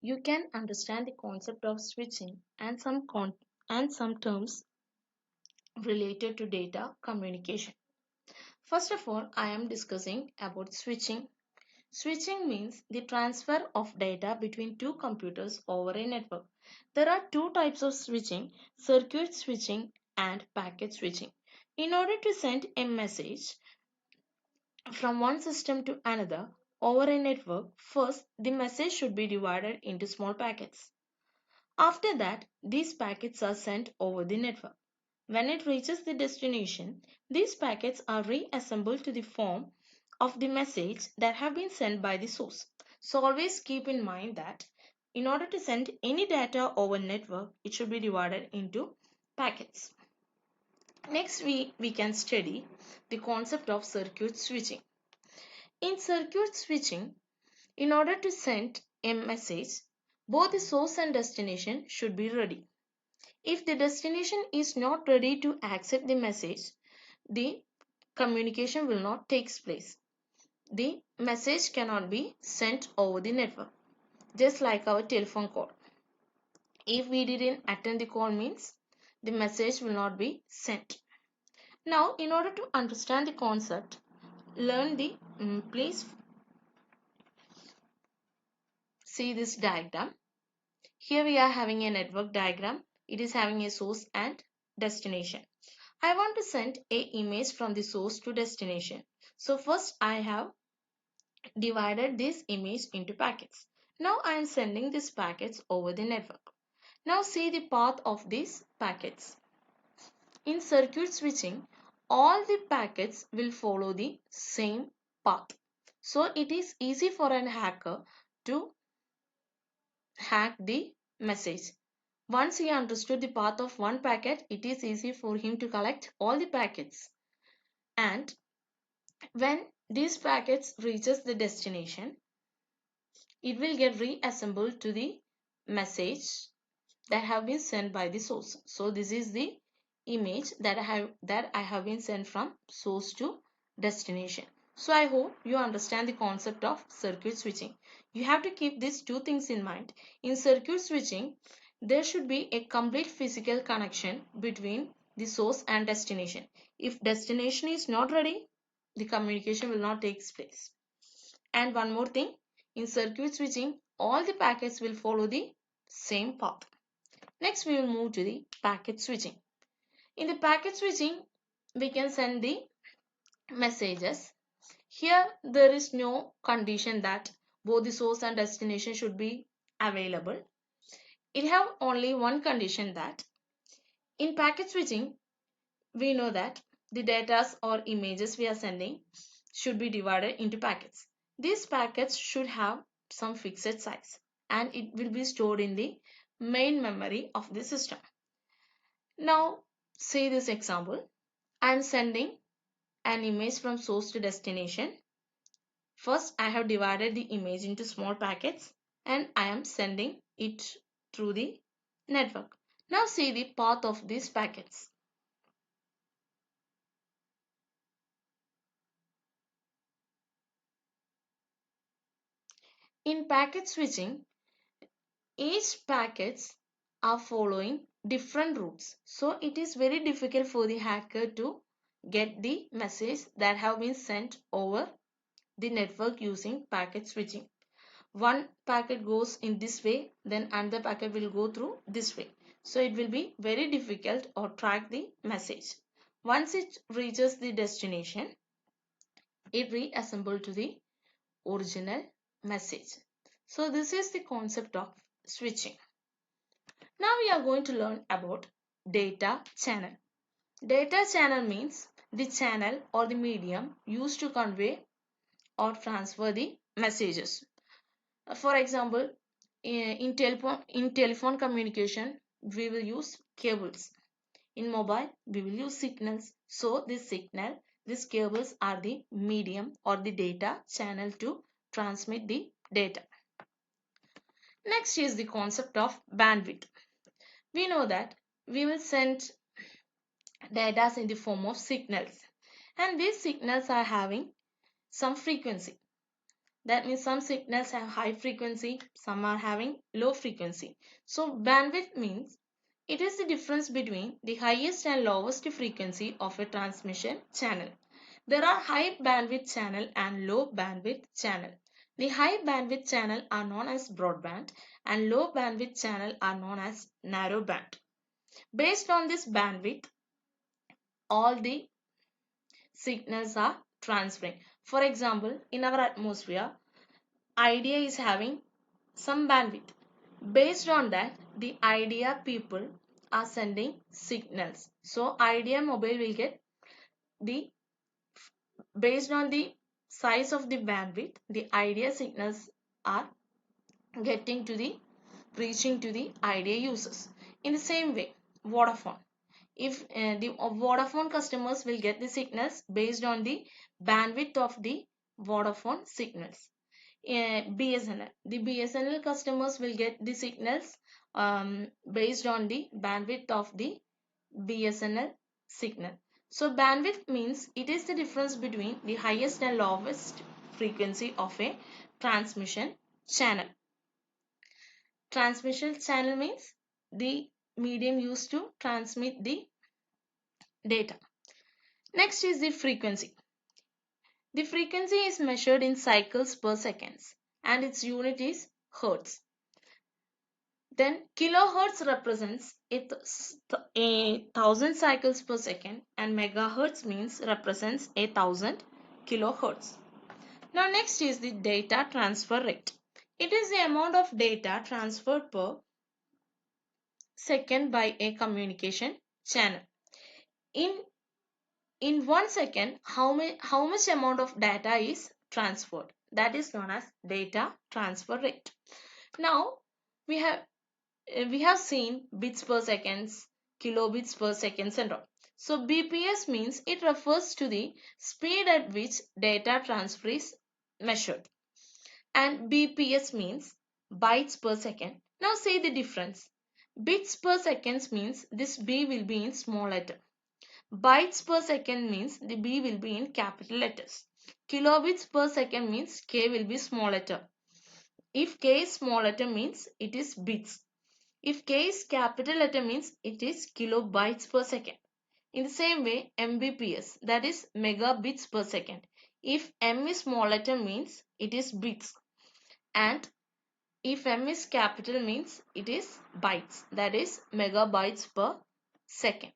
you can understand the concept of switching and some terms related to data communication. First of all, I am discussing about switching. Switching means the transfer of data between two computers over a network. There are two types of switching: circuit switching and packet switching. In order to send a message from one system to another over a network, first the message should be divided into small packets. After that, these packets are sent over the network. When it reaches the destination, these packets are reassembled to the form of the message that have been sent by the source. So always keep in mind that in order to send any data over network, it should be divided into packets. Next, we can study the concept of circuit switching. In circuit switching, in order to send a message, both the source and destination should be ready. If the destination is not ready to accept the message, the communication will not take place. The message cannot be sent over the network, just like our telephone call. If we didn't attend the call means the message will not be sent. Now, in order to understand the concept, learn the please see this diagram. Here we are having a network diagram. It is having a source and destination. I want to send a image from the source to destination. So first I have divided this image into packets. Now I am sending these packets over the network. Now see the path of these packets. In circuit switching, all the packets will follow the same path. So it is easy for an hacker to hack the message. Once he understood the path of one packet, it is easy for him to collect all the packets. And when these packets reaches the destination, it will get reassembled to the message that have been sent by the source. So this is the image that I have been sent from source to destination. So I hope you understand the concept of circuit switching. You have to keep these two things in mind. In circuit switching, there should be a complete physical connection between the source and destination. If destination is not ready, the communication will not take place. And one more thing, in circuit switching, all the packets will follow the same path. Next, we will move to the packet switching. In the packet switching, we can send the messages. Here, there is no condition that both the source and destination should be available. It have only one condition that in packet switching, we know that the data or images we are sending should be divided into packets. These packets should have some fixed size and it will be stored in the main memory of the system. Now, see this example. I am sending an image from source to destination. First, I have divided the image into small packets and I am sending it through the network. Now, see the path of these packets. In packet switching, each packets are following different routes. So it is very difficult for the hacker to get the message that have been sent over the network using packet switching. One packet goes in this way, then another packet will go through this way. So it will be very difficult or track the message. Once it reaches the destination, it reassembles to the original message. So this is the concept of switching. Now we are going to learn about data channel. Data channel means the channel or the medium used to convey or transfer the messages. For example, in telephone communication, we will use cables. In mobile, we will use signals. So these cables are the medium or the data channel to transmit the data. Next is the concept of bandwidth. We know that we will send data in the form of signals, and these signals are having some frequency. That means some signals have high frequency, some are having low frequency. So bandwidth means it is the difference between the highest and lowest frequency of a transmission channel. There are high bandwidth channel and low bandwidth channel. The high bandwidth channel are known as broadband and low bandwidth channel are known as narrowband. Based on this bandwidth, all the signals are transferring. For example, in our atmosphere, idea is having some bandwidth. Based on that, the idea people are sending signals. So idea mobile will get the, based on the size of the bandwidth, the idea signals are getting to the, reaching to the idea users. In the same way, Vodafone, if the Vodafone customers will get the signals based on the bandwidth of the Vodafone signals. BSNL, the BSNL customers will get the signals based on the bandwidth of the BSNL signal. So bandwidth means it is the difference between the highest and lowest frequency of a transmission channel. Transmission channel means the medium used to transmit the data. Next is the frequency. The frequency is measured in cycles per seconds and its unit is hertz. Then kilohertz represents a thousand cycles per second and megahertz means represents a thousand kilohertz. Now next is the data transfer rate. It is the amount of data transferred per second by a communication channel. In in 1 second, how much amount of data is transferred? That is known as data transfer rate. Now we have seen bits per seconds, kilobits per seconds and all. So BPS means it refers to the speed at which data transfer is measured, and BPS means bytes per second. Now say the difference. Bits per seconds means this B will be in small letter. Bytes per second means the B will be in capital letters. Kilobits per second means K will be small letter. If K is small letter means it is bits. If K is capital letter means it is kilobytes per second. In the same way, Mbps, that is megabits per second. If M is small letter means it is bits, and if M is capital means it is bytes, that is megabytes per second.